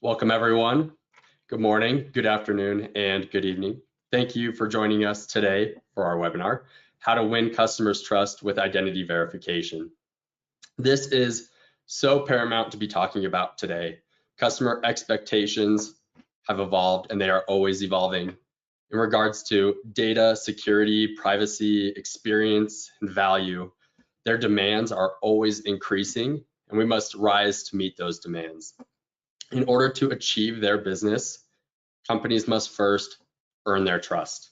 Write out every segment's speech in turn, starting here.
Welcome everyone. Good morning, good afternoon, and good evening. Thank you for joining us today for our webinar, How to Win Customers' Trust with Identity Verification. This is so paramount to be talking about today. Customer expectations have evolved and they are always evolving in regards to data, security, privacy, experience, and value. Their demands are always increasing and we must rise to meet those demands. In order to achieve their business, companies must first earn their trust.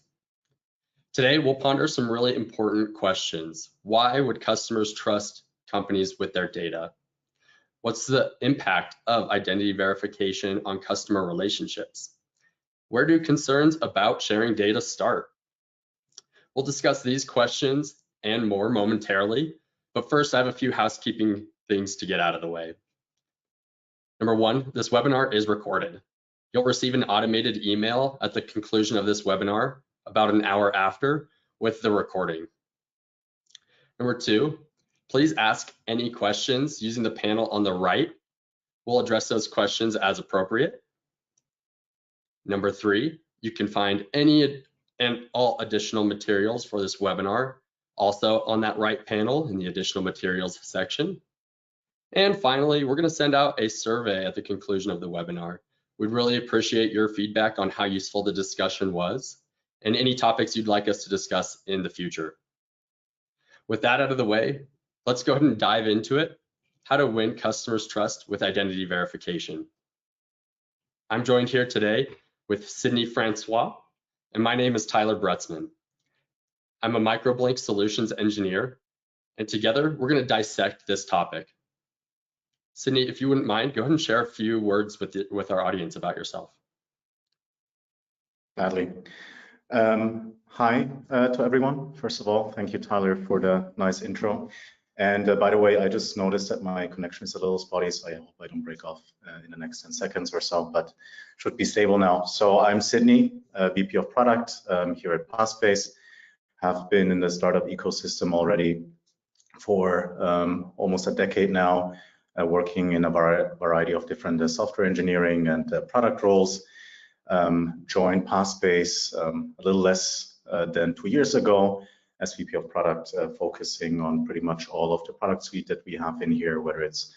Today, we'll ponder some really important questions. Why would customers trust companies with their data? What's the impact of identity verification on customer relationships? Where do concerns about sharing data start? We'll discuss these questions and more momentarily, but first I have a few housekeeping things to get out of the way. Number one, this webinar is recorded. You'll receive an automated email at the conclusion of this webinar about an hour after with the recording. Number two, please ask any questions using the panel on the right. We'll address those questions as appropriate. Number three, you can find any and all additional materials for this webinar also on that right panel in the additional materials section. And finally, we're going to send out a survey at the conclusion of the webinar. We'd really appreciate your feedback on how useful the discussion was and any topics you'd like us to discuss in the future. With that out of the way, let's go ahead and dive into it. How to win customers' trust with identity verification. I'm joined here today with Sydney Francois, and my name is Tyler Brutzman. I'm a MICROBLINK solutions engineer, and together we're going to dissect this topic. Sydney, if you wouldn't mind, go ahead and share a few words with our audience about yourself. Gladly. Hi to everyone. First of all, thank you, Tyler, for the nice intro. And by the way, I just noticed that my connection is a little spotty, so I hope I don't break off in the next 10 seconds or so, but should be stable now. So I'm Sydney, VP of Product here at Passbase. Have been in the startup ecosystem already for almost a decade now. Working in a variety of different software engineering and product roles. Joined Passbase a little less than 2 years ago as VP of Product, focusing on pretty much all of the product suite that we have in here, whether it's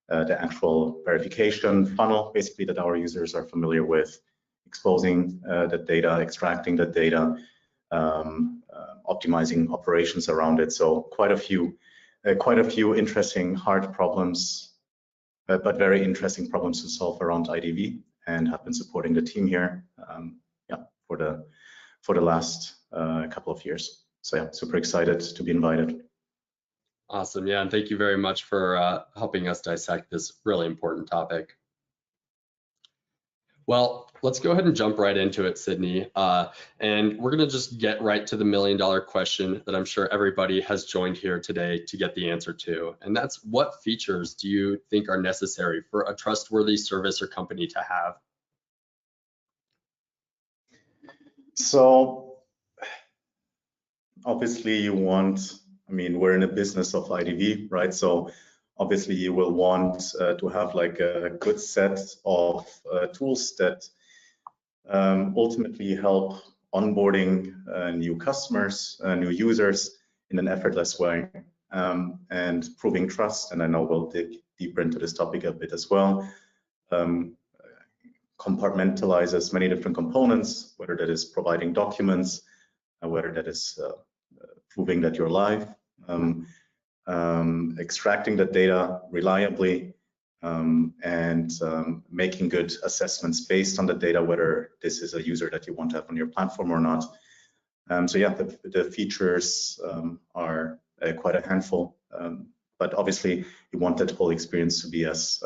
the actual verification funnel, basically that our users are familiar with, exposing the data, extracting the data, optimizing operations around it. So quite a few interesting hard problems, but very interesting problems to solve around IDV, and have been supporting the team here for the last couple of years. So yeah, super excited to be invited. Awesome, yeah, and thank you very much for helping us dissect this really important topic. Well, let's go ahead and jump right into it, Sydney. And we're going to just get right to the million-dollar question that I'm sure everybody has joined here today to get the answer to. And that's, what features do you think are necessary for a trustworthy service or company to have? So obviously you want, I mean, we're in a business of IDV, right? So obviously you will want to have like a good set of tools that ultimately help onboarding new customers, new users in an effortless way, and proving trust. And I know we'll dig deeper into this topic a bit as well. Compartmentalizes many different components, whether that is providing documents, whether that is proving that you're live, extracting the data reliably, and making good assessments based on the data, whether this is a user that you want to have on your platform or not. So yeah, the features are quite a handful, but obviously you want that whole experience to be as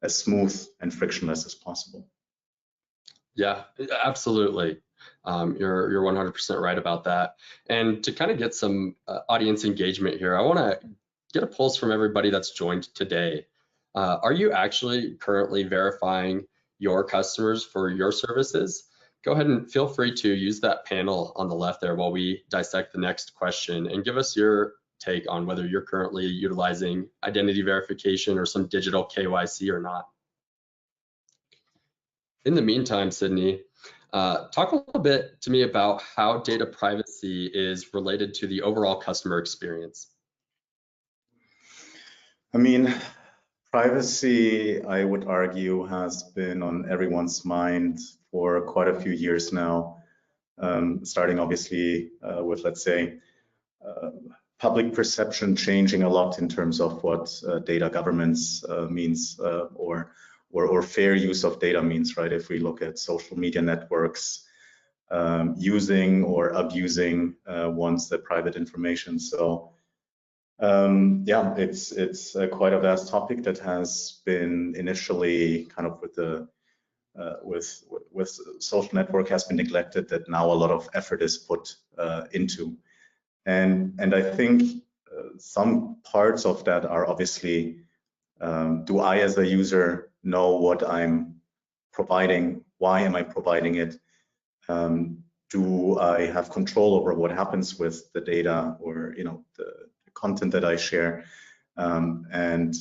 smooth and frictionless as possible. Yeah, absolutely. You're 100% right about that. And to kind of get some audience engagement here, I want to get a pulse from everybody that's joined today. Are you actually currently verifying your customers for your services? Go ahead and feel free to use that panel on the left there while we dissect the next question, and give us your take on whether you're currently utilizing identity verification or some digital KYC or not. In the meantime, Sydney, talk a little bit to me about how data privacy is related to the overall customer experience. I mean, privacy, I would argue, has been on everyone's mind for quite a few years now, starting obviously with, let's say, public perception changing a lot in terms of what data governance means or fair use of data means, right? If we look at social media networks using or abusing one's private information. So yeah, it's quite a vast topic that has been initially kind of with the with social network has been neglected, that now a lot of effort is put into. And I think some parts of that are obviously, do I as a user know what I'm providing? Why am I providing it? Do I have control over what happens with the data or the content that I share? And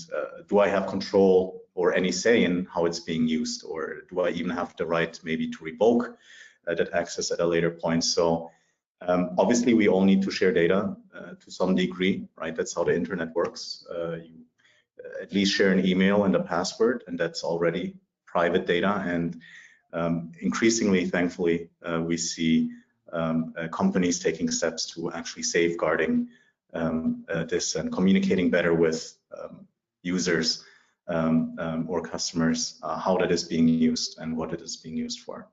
do I have control or any say in how it's being used? Or do I even have the right maybe to revoke that access at a later point? So obviously, we all need to share data to some degree, right? That's how the internet works. You at least share an email and a password, and that's already private data. And increasingly, thankfully, we see companies taking steps to actually safeguarding this and communicating better with users or customers how that is being used and what it is being used for.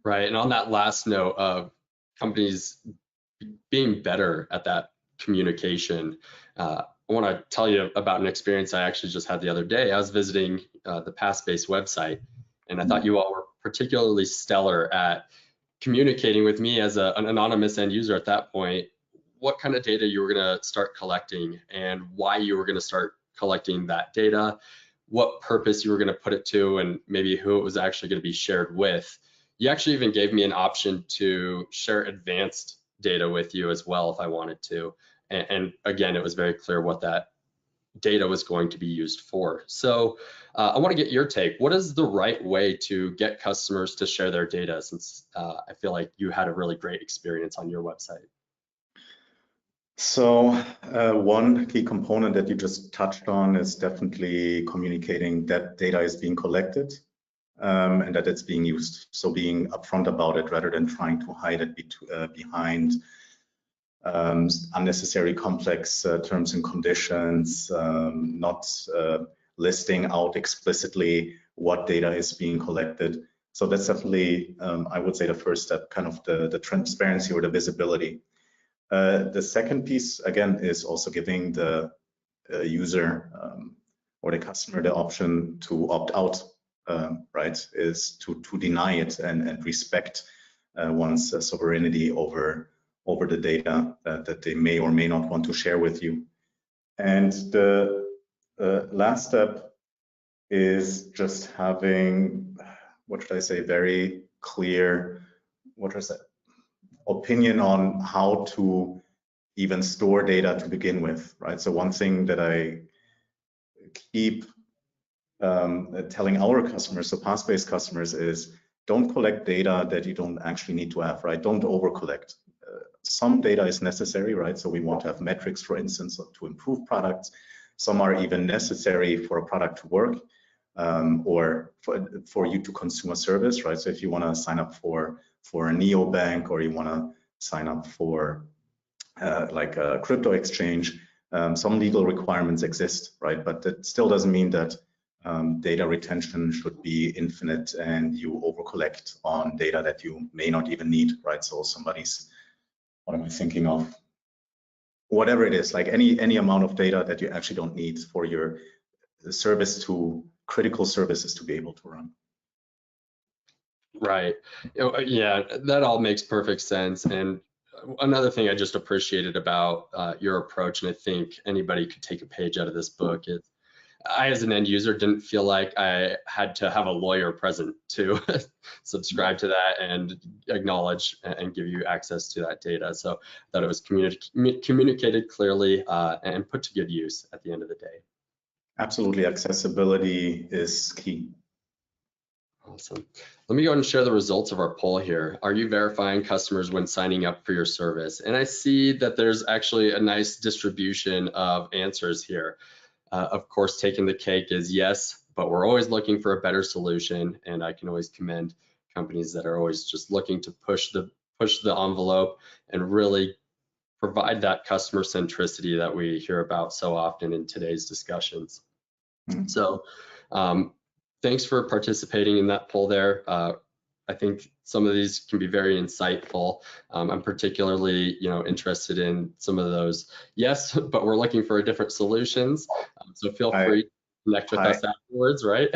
Right, and on that last note of companies being better at that communication, I want to tell you about an experience I actually just had the other day. I was visiting the Passbase website, and I thought you all were particularly stellar at communicating with me as an anonymous end user at that point, what kind of data you were going to start collecting and why you were going to start collecting that data, what purpose you were going to put it to, and maybe who it was actually going to be shared with. You actually even gave me an option to share advanced data with you as well if I wanted to. And again, it was very clear what that data was going to be used for. So I want to get your take. What is the right way to get customers to share their data, since I feel like you had a really great experience on your website? So one key component that you just touched on is definitely communicating that data is being collected and that it's being used. So being upfront about it rather than trying to hide it behind unnecessary complex terms and conditions, not listing out explicitly what data is being collected. So that's definitely, I would say, the first step, kind of the transparency or the visibility. The second piece, again, is also giving the user or the customer the option to opt out, right? Is to deny it and respect one's sovereignty over the data that they may or may not want to share with you. And the last step is just having, what should I say, very clear, what is that, opinion on how to even store data to begin with, right? So one thing that I keep telling our customers, so Passbase customers, is don't collect data that you don't actually need to have, right? Don't over collect. Some data is necessary, right? So we want to have metrics, for instance, to improve products. Some are even necessary for a product to work or for you to consume a service, right? So if you want to sign up for a neobank, or you want to sign up for like a crypto exchange, some legal requirements exist, right? But that still doesn't mean that data retention should be infinite and you over collect on data that you may not even need, right? So somebody's, what am I thinking of? Whatever it is, like any amount of data that you actually don't need for your service to critical services to be able to run. Right. Yeah, that all makes perfect sense. And another thing I just appreciated about your approach, and I think anybody could take a page out of this book, is I, as an end user, didn't feel like I had to have a lawyer present to subscribe to that and acknowledge and give you access to that data. So that it was communicated clearly and put to good use at the end of the day. Absolutely, accessibility is key. Awesome. Let me go ahead and share the results of our poll here. Are you verifying customers when signing up for your service? And I see that there's actually a nice distribution of answers here. Of course, taking the cake is yes, but we're always looking for a better solution. And I can always commend companies that are always just looking to push the envelope and really provide that customer centricity that we hear about so often in today's discussions. So thanks for participating in that poll there. I think some of these can be very insightful. I'm particularly, interested in some of those. Yes, but we're looking for different solutions. So feel free to connect with us afterwards, right?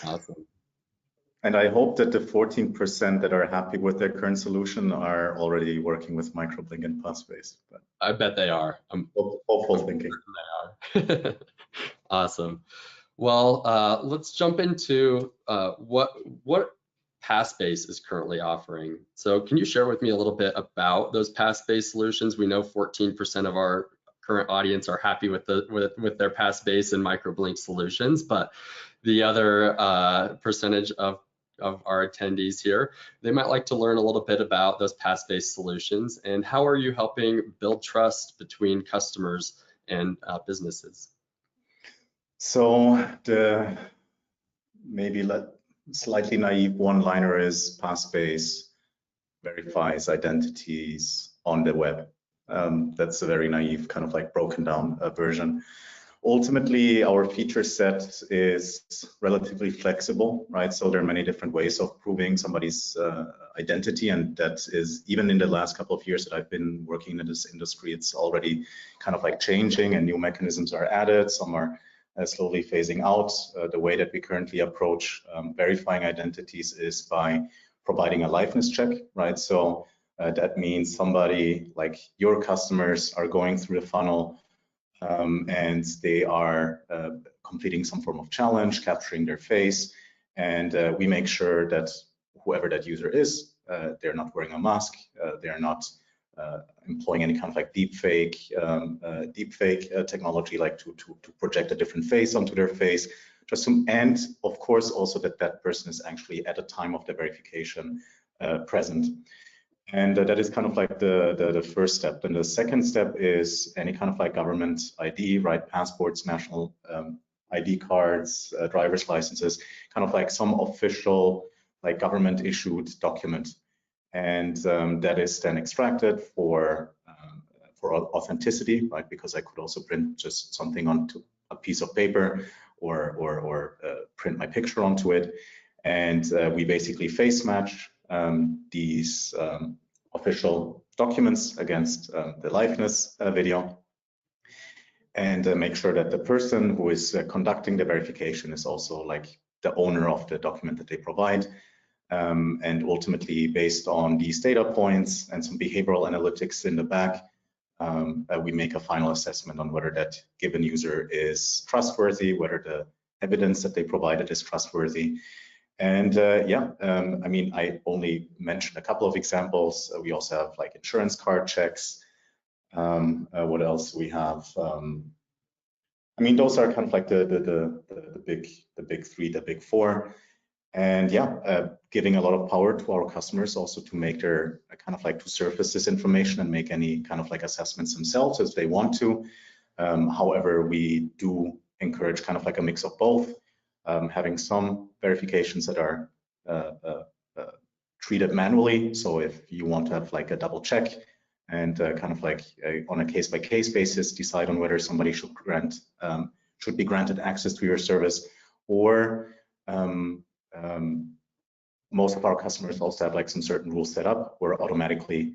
Awesome. And I hope that the 14% that are happy with their current solution are already working with MICROBLINK and Passbase. But I bet they are. I'm hopeful thinking. They are. Awesome. Well, let's jump into what Passbase is currently offering. So can you share with me a little bit about those Passbase solutions? We know 14% of our current audience are happy with their Passbase and MICROBLINK solutions, but the other percentage of our attendees here, they might like to learn a little bit about those Passbase solutions and how are you helping build trust between customers and businesses? So the maybe slightly naive one-liner is Passbase verifies identities on the web. That's a very naive kind of like broken down version. Ultimately, our feature set is relatively flexible, right? So there are many different ways of proving somebody's identity, and that is even in the last couple of years that I've been working in this industry, it's already kind of like changing and new mechanisms are added. Some are slowly phasing out. The way that we currently approach verifying identities is by providing a liveness check, right? So that means somebody like your customers are going through the funnel and they are completing some form of challenge, capturing their face, and we make sure that whoever that user is, they're not wearing a mask, they're not employing any kind of like deepfake technology, like to project a different face onto their face, and of course also that person is actually at the time of the verification present. And that is kind of like the first step. Then the second step is any kind of like government ID, right? Passports, national ID cards, driver's licenses, kind of like some official like government issued document. And that is then extracted for authenticity, right? Because I could also print just something onto a piece of paper or print my picture onto it. And we basically face match these official documents against the liveness video and make sure that the person who is conducting the verification is also like the owner of the document that they provide. And ultimately, based on these data points and some behavioral analytics in the back, we make a final assessment on whether that given user is trustworthy, whether the evidence that they provided is trustworthy. And I mean, I only mentioned a couple of examples. We also have like insurance card checks. What else we have? I mean, those are kind of like the big three, the big four. And giving a lot of power to our customers also to make their kind of like to surface this information and make any kind of like assessments themselves as they want to. However, we do encourage kind of like a mix of both. Having some verifications that are treated manually. So if you want to have like a double check and kind of like on a case-by-case basis, decide on whether somebody should be granted access to your service, or most of our customers also have like some certain rules set up where automatically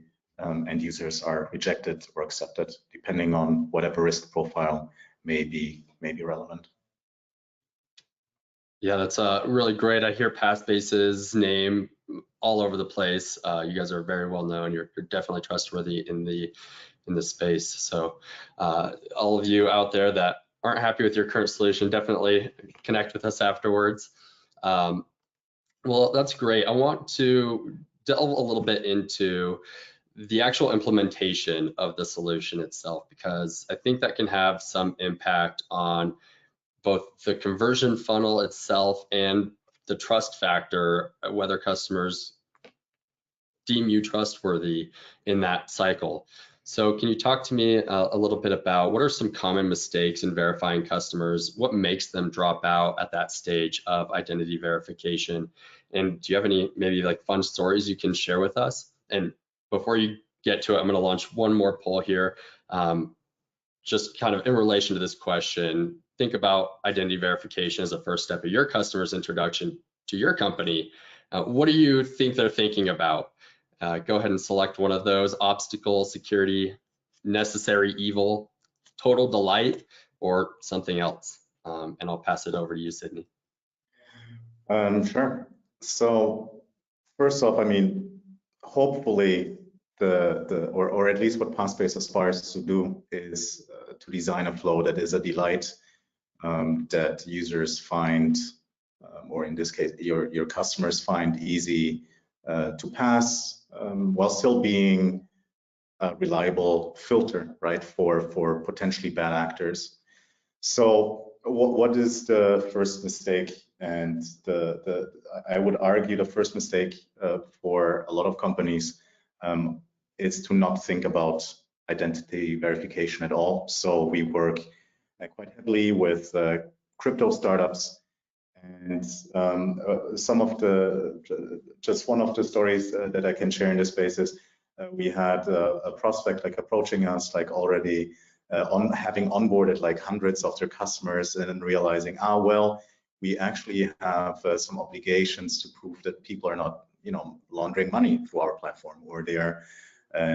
end users are rejected or accepted depending on whatever risk profile may be relevant. Yeah, that's really great. I hear Passbase's name all over the place. You guys are very well known. You're definitely trustworthy in the space. So all of you out there that aren't happy with your current solution, definitely connect with us afterwards. Well, that's great. I want to delve a little bit into the actual implementation of the solution itself, because I think that can have some impact on both the conversion funnel itself and the trust factor, whether customers deem you trustworthy in that cycle. So can you talk to me a little bit about what are some common mistakes in verifying customers? What makes them drop out at that stage of identity verification? And do you have any maybe like fun stories you can share with us? And before you get to it, I'm going to launch one more poll here. Just kind of in relation to this question, think about identity verification as a first step of your customer's introduction to your company. What do you think they're thinking about? Go ahead and select one of those: obstacle, security, necessary evil, total delight, or something else. And I'll pass it over to you, Sydney. Sure. So first off, I mean, hopefully or at least what Passbase aspires to do is to design a flow that is a delight, that users find, or in this case, your customers find easy to pass, while still being a reliable filter, right, for potentially bad actors. So what is the first mistake? And I would argue the first mistake for a lot of companies is to not think about identity verification at all. So we work quite heavily with crypto startups, and some of just one of the stories that I can share in this space is we had a prospect like approaching us, like already having onboarded like hundreds of their customers, and then realizing, well, we actually have some obligations to prove that people are not, laundering money through our platform, or they are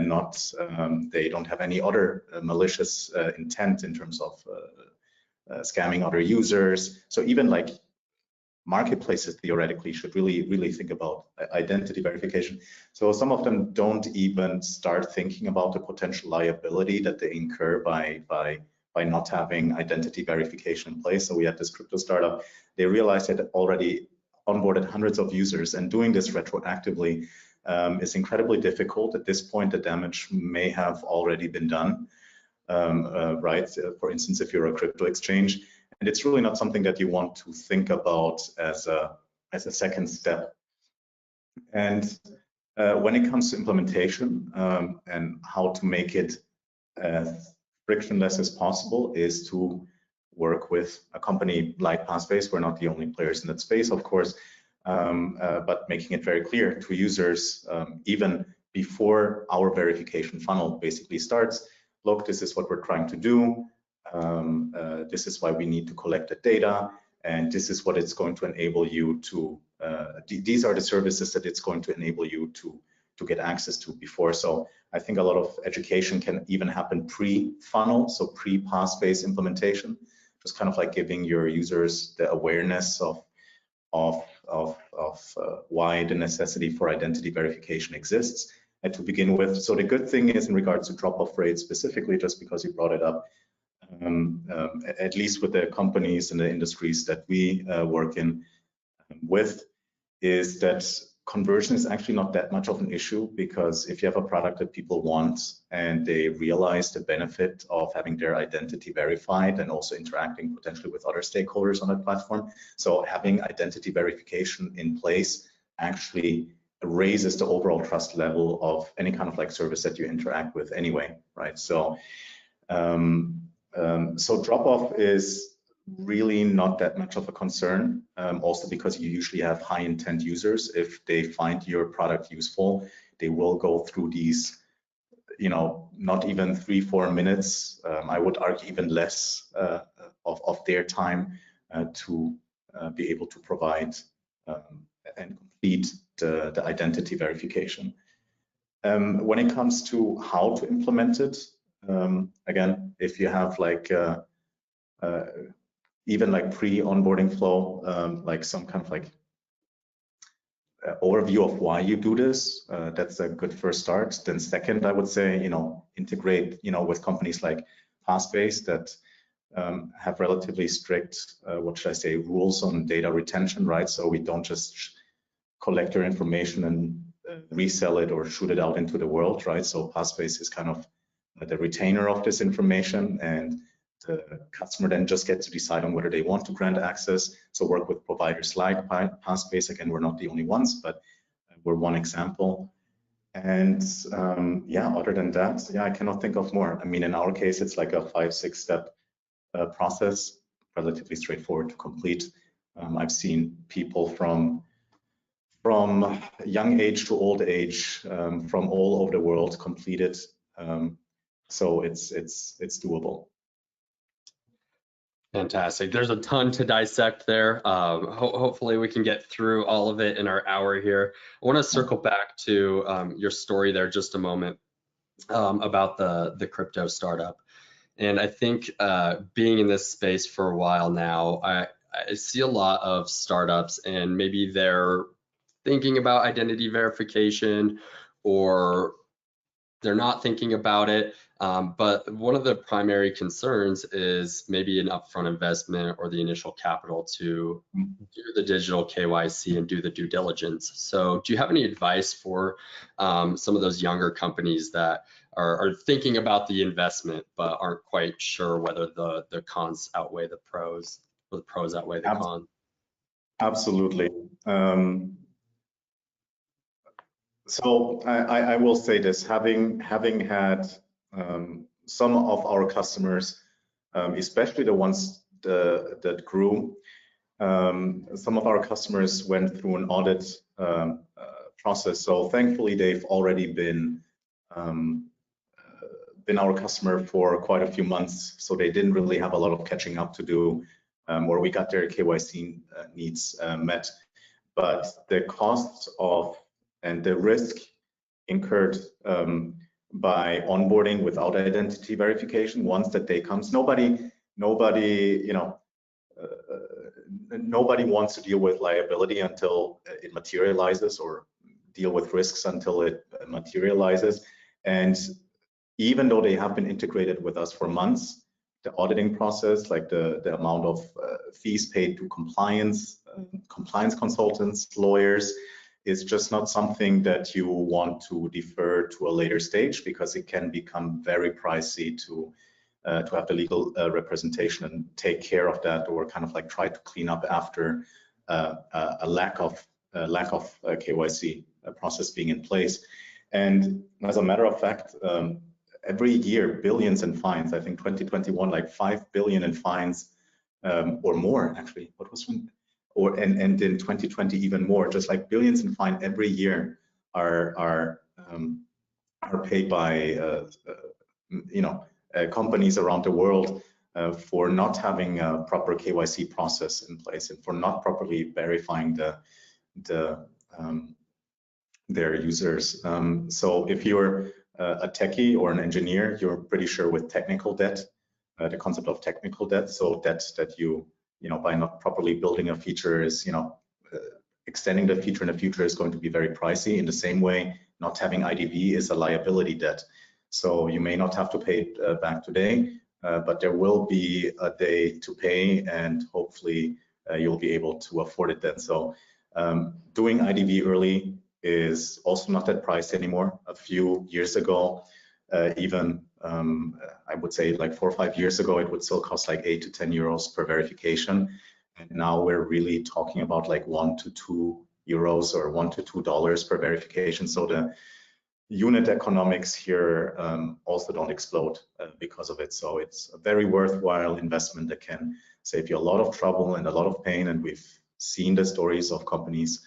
not, they don't have any other malicious intent in terms of scamming other users. So even like marketplaces theoretically should really think about identity verification. So some of them don't even start thinking about the potential liability that they incur by not having identity verification in place. So we had this crypto startup. They realized that already onboarded hundreds of users, and doing this retroactively is incredibly difficult. At this point, the damage may have already been done, right? For instance, if you're a crypto exchange, and it's really not something that you want to think about as a second step. And when it comes to implementation and how to make it as frictionless as possible, is to work with a company like Passbase. We're not the only players in that space, of course, but making it very clear to users, even before our verification funnel basically starts. Look, this is what we're trying to do. This is why we need to collect the data, and this is what it's going to enable you to, these are the services that it's going to enable you to get access to before. So I think a lot of education can even happen pre-funnel, so pre-Passbase implementation, just kind of like giving your users the awareness of why the necessity for identity verification exists. And to begin with, so the good thing is in regards to drop-off rates specifically, just because you brought it up, at least with the companies and the industries that we work in with, is that conversion is actually not that much of an issue, because if you have a product that people want and they realize the benefit of having their identity verified and also interacting potentially with other stakeholders on that platform, so having identity verification in place actually raises the overall trust level of any kind of like service that you interact with anyway, right? So so drop-off is really not that much of a concern, also because you usually have high intent users. If they find your product useful, they will go through these, not even 3-4 minutes, I would argue even less of their time to be able to provide and complete the identity verification. When it comes to how to implement it, again, if you have like even like pre-onboarding flow, like some kind of like overview of why you do this, that's a good first start. Then second, I would say, integrate, with companies like Passbase that have relatively strict, what should I say, rules on data retention, right? So we don't just collect your information and resell it or shoot it out into the world, right? So Passbase is kind of the retainer of this information, and the customer then just gets to decide on whether they want to grant access. So work with providers like Passbase. Again, we're not the only ones, but we're one example. And yeah, other than that, yeah, I cannot think of more. I mean, in our case, it's like a 5-6 step process, relatively straightforward to complete. I've seen people from young age to old age, from all over the world complete it. So it's doable. Fantastic. There's a ton to dissect there. Hopefully we can get through all of it in our hour here. I want to circle back to your story there just a moment about the crypto startup. And I think being in this space for a while now, I see a lot of startups and maybe they're thinking about identity verification or they're not thinking about it. But one of the primary concerns is maybe an upfront investment or the initial capital to do the digital KYC and do the due diligence. So do you have any advice for some of those younger companies that are thinking about the investment but aren't quite sure whether the cons outweigh the pros or the pros outweigh the cons? Absolutely. So I will say this, having had some of our customers, especially the ones that grew, some of our customers went through an audit process. So thankfully, they've already been our customer for quite a few months. So they didn't really have a lot of catching up to do, or we got their KYC needs met. But the cost of and the risk incurred by onboarding without identity verification, once that day comes, nobody wants to deal with liability until it materializes, or deal with risks until it materializes. And even though they have been integrated with us for months, the auditing process, like the amount of fees paid to compliance consultants, lawyers, is just not something that you want to defer to a later stage, because it can become very pricey to have the legal representation and take care of that, or kind of like try to clean up after a lack of KYC process being in place. And as a matter of fact, every year billions in fines. I think 2021, like 5 billion in fines, or more actually. What was one? And in 2020 even more, just like billions in fine every year are paid by companies around the world for not having a proper KYC process in place and for not properly verifying their users. So if you're a techie or an engineer, you're pretty sure with technical debt, the concept of technical debt. So debt that you by not properly building a feature is, extending the feature in the future is going to be very pricey. In the same way, not having IDV is a liability debt. So you may not have to pay it back today, but there will be a day to pay, and hopefully you'll be able to afford it then. So doing IDV early is also not that pricey anymore. A few years ago, even I would say like 4 or 5 years ago, it would still cost like 8 to 10 euros per verification. And now we're really talking about like 1 to 2 euros or $1 to $2 per verification. So the unit economics here also don't explode because of it. So it's a very worthwhile investment that can save you a lot of trouble and a lot of pain. And we've seen the stories of companies,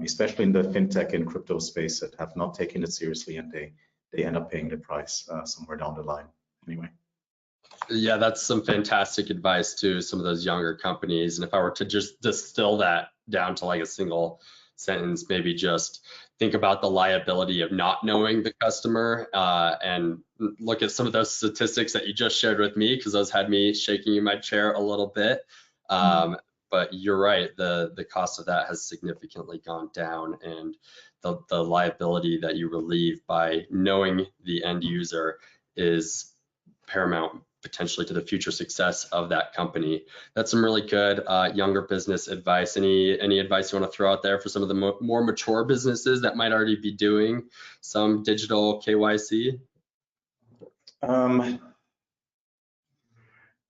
especially in the fintech and crypto space, that have not taken it seriously, and they end up paying the price somewhere down the line anyway. Yeah, that's some fantastic advice to some of those younger companies. And if I were to just distill that down to like a single sentence, maybe just think about the liability of not knowing the customer, and look at some of those statistics that you just shared with me, because those had me shaking in my chair a little bit. But you're right, the cost of that has significantly gone down, and the liability that you relieve by knowing the end user is paramount potentially to the future success of that company. That's some really good younger business advice. Any advice you want to throw out there for some of the more mature businesses that might already be doing some digital KYC?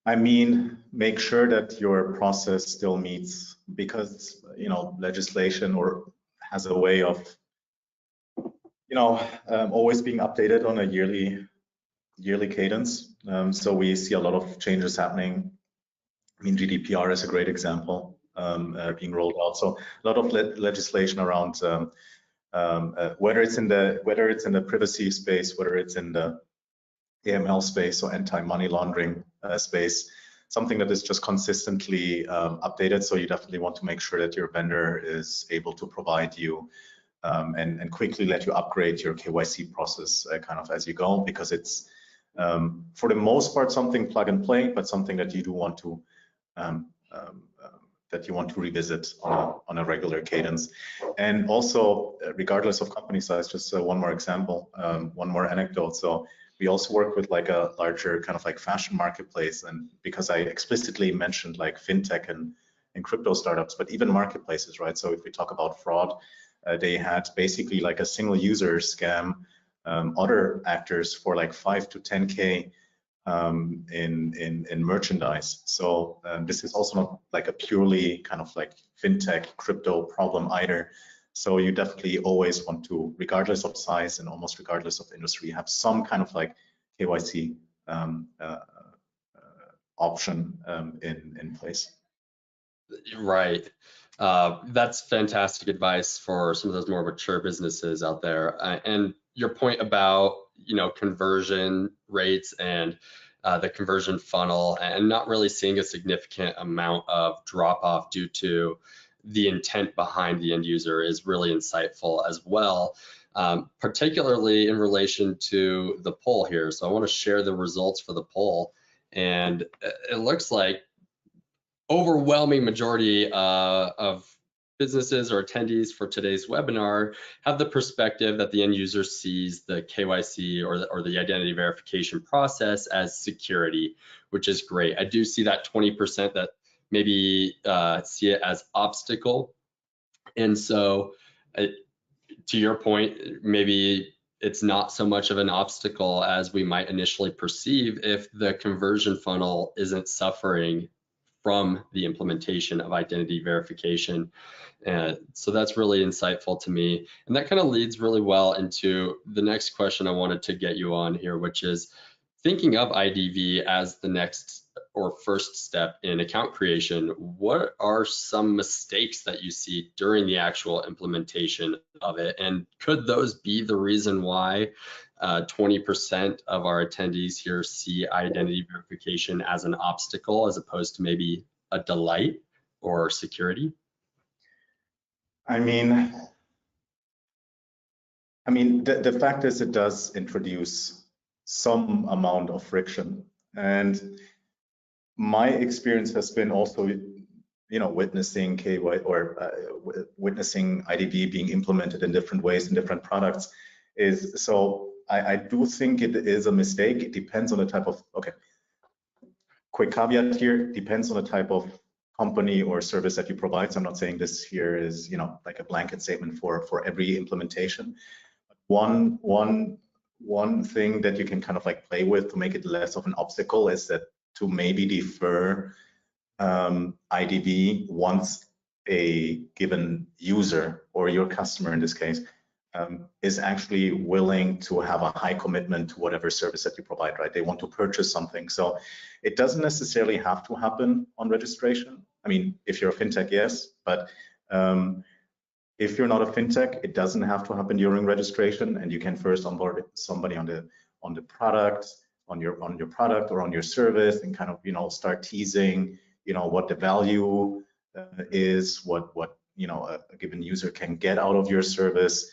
I mean, make sure that your process still meets, because legislation or has a way of always being updated on a yearly cadence. So we see a lot of changes happening. I mean, GDPR is a great example being rolled out. So a lot of legislation around whether it's in the privacy space, whether it's in the AML space or anti-money laundering space, something that is just consistently updated. So you definitely want to make sure that your vendor is able to provide you and quickly let you upgrade your KYC process kind of as you go, because it's for the most part something plug and play, but something that you do want to revisit on a regular cadence. And also, regardless of company size, just one more example, one more anecdote. So we also work with like a larger kind of like fashion marketplace, and because I explicitly mentioned like fintech and crypto startups, but even marketplaces, right? So if we talk about fraud, they had basically like a single user scam other actors for like 5 to 10K in merchandise. So this is also not like a purely kind of like fintech crypto problem either. So you definitely always want to, regardless of size and almost regardless of industry, have some kind of like KYC option in place. Right. That's fantastic advice for some of those more mature businesses out there. And your point about, conversion rates and the conversion funnel, and not really seeing a significant amount of drop off due to the intent behind the end user is really insightful as well, particularly in relation to the poll here. So I want to share the results for the poll, and it looks like overwhelming majority of businesses or attendees for today's webinar have the perspective that the end user sees the KYC or the identity verification process as security, which is great. I do see that 20% that maybe see it as obstacle. And so to your point, maybe it's not so much of an obstacle as we might initially perceive if the conversion funnel isn't suffering from the implementation of identity verification. So that's really insightful to me. And that kind of leads really well into the next question I wanted to get you on here, which is thinking of IDV as the next or first step in account creation. What are some mistakes that you see during the actual implementation of it? And could those be the reason why 20% of our attendees here see identity verification as an obstacle as opposed to maybe a delight or security? I mean, the fact is it does introduce some amount of friction. And my experience has been also, witnessing KY or witnessing IDV being implemented in different ways in different products is, so I do think it is a mistake. It depends on the type of, okay, quick caveat here, depends on the type of company or service that you provide. So I'm not saying this here is, like a blanket statement for every implementation. One thing that you can kind of like play with to make it less of an obstacle is that to maybe defer IDV once a given user or your customer in this case is actually willing to have a high commitment to whatever service that you provide, right? They want to purchase something. So it doesn't necessarily have to happen on registration. I mean, if you're a fintech, yes, but if you're not a fintech, it doesn't have to happen during registration, and you can first onboard somebody on the product, on your product or on your service, and kind of start teasing what the value is, what a given user can get out of your service.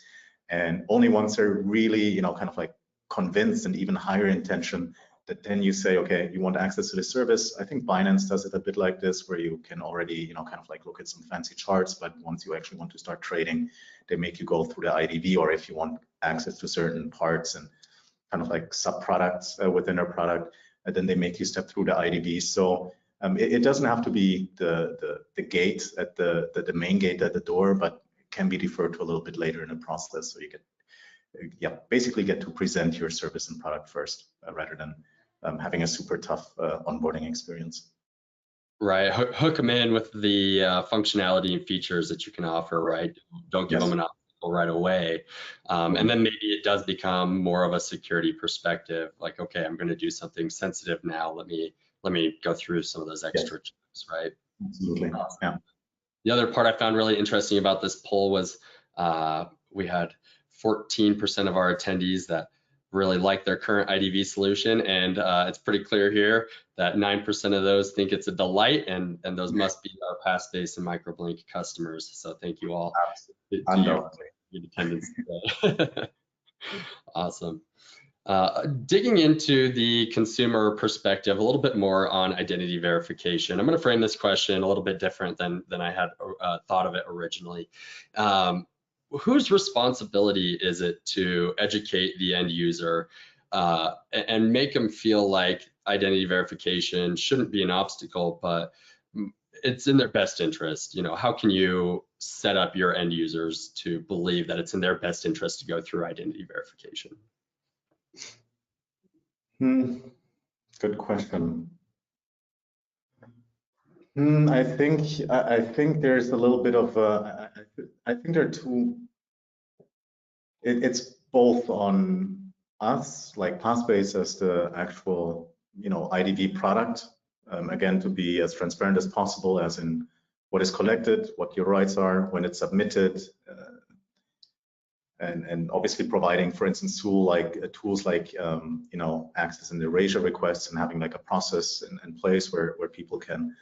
And only once they're really kind of like convinced and even higher intention, that then you say, okay, you want access to the service. I think Binance does it a bit like this, where you can already kind of like look at some fancy charts, but once you actually want to start trading, they make you go through the IDV, or if you want access to certain parts and kind of like sub products within their product, then they make you step through the IDV. So it doesn't have to be the gate at the main gate at the door, but it can be deferred to a little bit later in the process, so you can basically get to present your service and product first rather than having a super tough onboarding experience. Right, hook them in with the functionality and features that you can offer, right? Don't give them an obstacle right away. And then maybe it does become more of a security perspective, like, okay, I'm going to do something sensitive now. Let me go through some of those extra checks, right? Absolutely. Yeah. The other part I found really interesting about this poll was we had 14% of our attendees that really like their current IDV solution, and it's pretty clear here that 9% of those think it's a delight, and those must be our Passbase and MICROBLINK customers. So thank you all to your attendance today. Awesome. Digging into the consumer perspective a little bit more on identity verification, I'm going to frame this question a little bit different than I had thought of it originally. Whose responsibility is it to educate the end user and make them feel like identity verification shouldn't be an obstacle, but it's in their best interest? You know, how can you set up your end users to believe that it's in their best interest to go through identity verification? Good question. I think there's a little bit of I think there are two. It's both on us, like Passbase as the actual, you know, IDV product. Again, to be as transparent as possible, as in what is collected, what your rights are, when it's submitted, and obviously providing, for instance, tools like you know, access and erasure requests, and having like a process in place where people can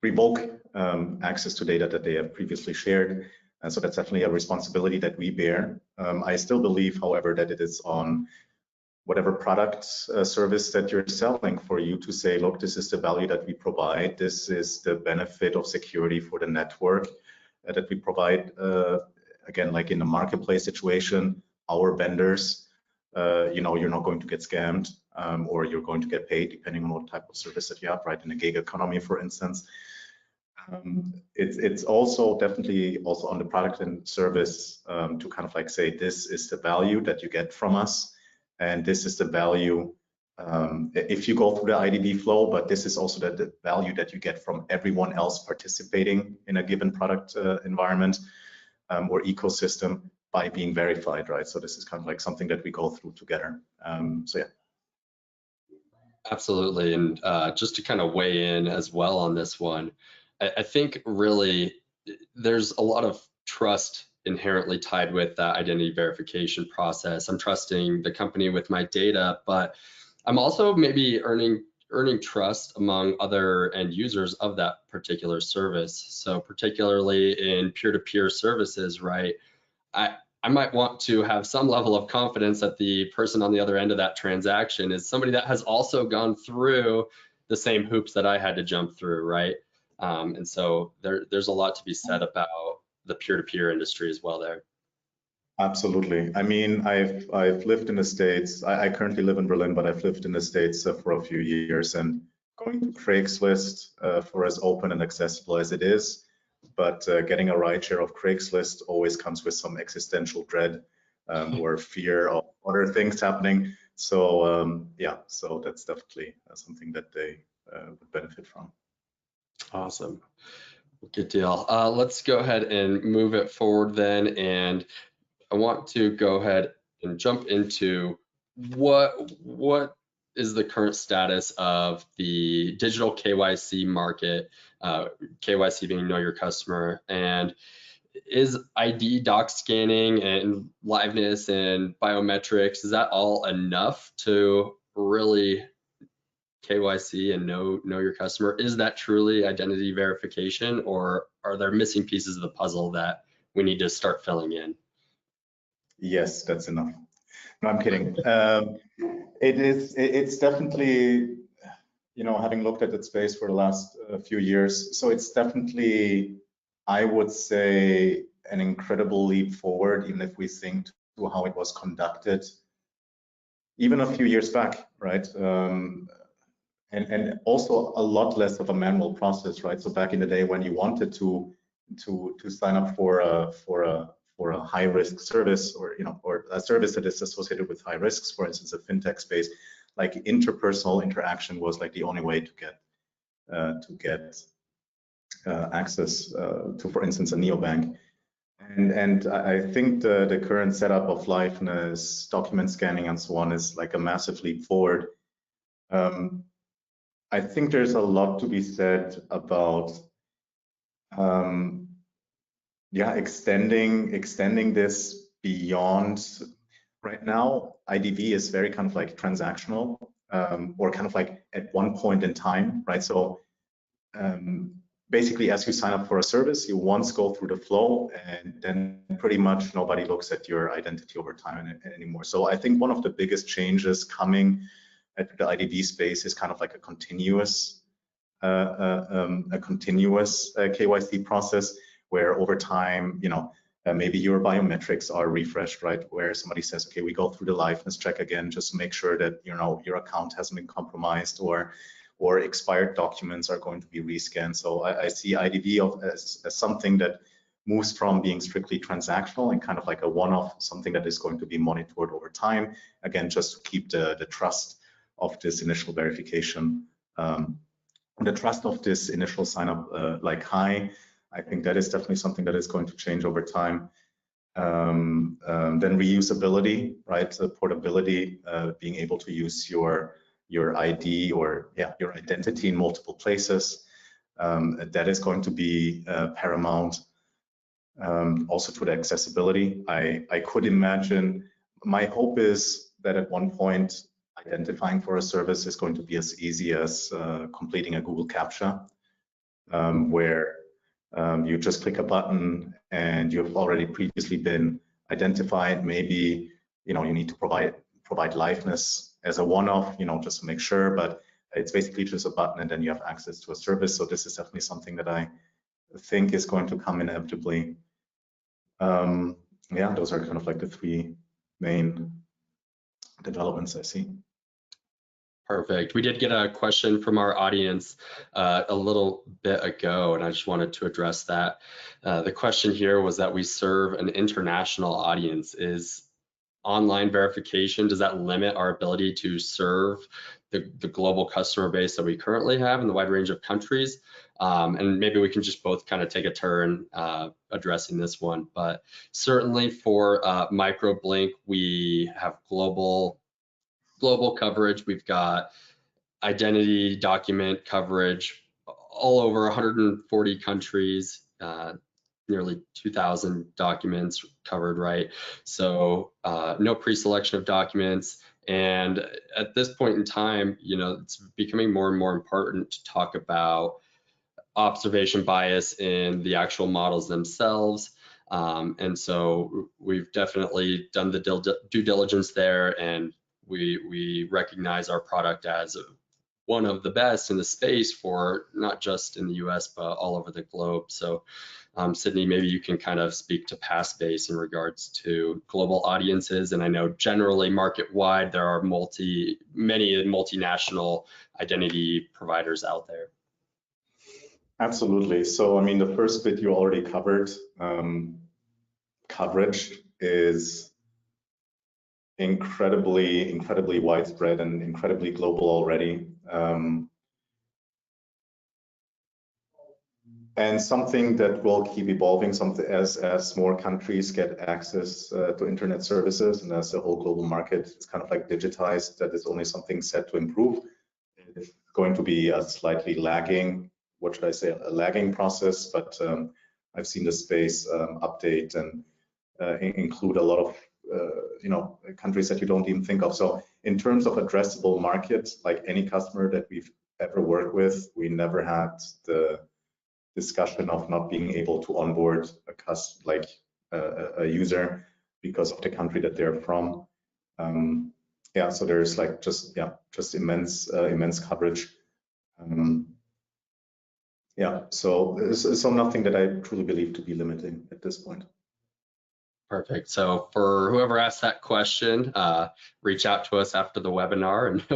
revoke access to data that they have previously shared. And so that's definitely a responsibility that we bear. I still believe, however, that it is on whatever product service that you're selling for you to say, look, this is the value that we provide. This is the benefit of security for the network that we provide. Again, like in the marketplace situation, our vendors, you know, you're not going to get scammed or you're going to get paid depending on what type of service that you have, right? In a gig economy, for instance. It's also definitely also on the product and service to kind of like say, this is the value that you get from us, and this is the value if you go through the IDV flow, but this is also the value that you get from everyone else participating in a given product environment or ecosystem by being verified, right? So this is kind of like something that we go through together. So yeah. Absolutely, and just to kind of weigh in as well on this one, I think really there's a lot of trust inherently tied with that identity verification process. I'm trusting the company with my data, but I'm also maybe earning trust among other end users of that particular service. So particularly in peer-to-peer services, right? I might want to have some level of confidence that the person on the other end of that transaction is somebody that has also gone through the same hoops that I had to jump through, right? And so there's a lot to be said about the peer-to-peer industry as well there. Absolutely. I mean, I've lived in the States. I currently live in Berlin, but I've lived in the States for a few years, and going to Craigslist for as open and accessible as it is, but getting a right share of Craigslist always comes with some existential dread or fear of other things happening. So yeah, so that's definitely something that they would benefit from. Awesome. Good deal. Let's go ahead and move it forward then. And I want to go ahead and jump into what is the current status of the digital KYC market, KYC being know your customer, and is ID doc scanning and liveness and biometrics, is that all enough to really KYC and know your customer? Is that truly identity verification, or are there missing pieces of the puzzle that we need to start filling in? Yes, that's enough. No, I'm kidding. It's definitely, you know, having looked at that space for the last few years, so it's definitely, I would say, an incredible leap forward, even if we think to how it was conducted even a few years back, right? And also a lot less of a manual process, right? So back in the day when you wanted to sign up for for a high-risk service, or or a service that is associated with high risks, for instance, a fintech space, like interpersonal interaction was like the only way to get access to, for instance, a neobank. And I think the current setup of liveness, document scanning, and so on is like a massive leap forward. I think there's a lot to be said about extending this beyond. Right now, IDV is very kind of like transactional, or kind of like at one point in time, right? So basically, as you sign up for a service, you once go through the flow, and then pretty much nobody looks at your identity over time anymore. So I think one of the biggest changes coming at the IDV space is kind of like a continuous KYC process, where over time, maybe your biometrics are refreshed, right? Where somebody says, okay, we go through the liveness check again, just to make sure that your account hasn't been compromised, or expired documents are going to be rescanned. So I see IDV as something that moves from being strictly transactional and kind of like a one-off, something that is going to be monitored over time. Again, just to keep the trust of this initial verification, the trust of this initial sign-up like high. I think that is definitely something that is going to change over time. Then reusability, right? So portability, being able to use your ID or your identity in multiple places. That is going to be paramount. Also to the accessibility. I could imagine, my hope is that at one point, identifying for a service is going to be as easy as completing a Google CAPTCHA, where you just click a button and you've already previously been identified. Maybe you need to provide liveness as a one-off, just to make sure, but it's basically just a button and then you have access to a service. So this is definitely something that I think is going to come inevitably. Yeah, those are kind of like the three main developments I see. Perfect. We did get a question from our audience a little bit ago, and I just wanted to address that. The question here was that we serve an international audience. Is online verification, does that limit our ability to serve the global customer base that we currently have in the wide range of countries? And maybe we can just both kind of take a turn addressing this one. But certainly for MICROBLINK, we have global coverage. We've got identity document coverage all over 140 countries, nearly 2,000 documents covered, right? So no pre-selection of documents. And at this point in time, it's becoming more and more important to talk about observation bias in the actual models themselves. And so we've definitely done the due diligence there, and we recognize our product as one of the best in the space for not just in the US, but all over the globe. So Sydney, maybe you can kind of speak to Passbase in regards to global audiences. And I know generally market-wide, there are many multinational identity providers out there. Absolutely. So, I mean, the first bit you already covered. Coverage is incredibly widespread and incredibly global already. And something that will keep evolving, something as more countries get access to internet services, and as the whole global market is kind of like digitized, that is only something set to improve. It's going to be a slightly lagging, what should I say, a lagging process, but I've seen the space update and include a lot of countries that you don't even think of. So in terms of addressable markets, like any customer that we've ever worked with, we never had the discussion of not being able to onboard a user because of the country that they're from. Yeah, so there's like just immense coverage. Yeah, so nothing that I truly believe to be limiting at this point. Perfect. So for whoever asked that question, reach out to us after the webinar and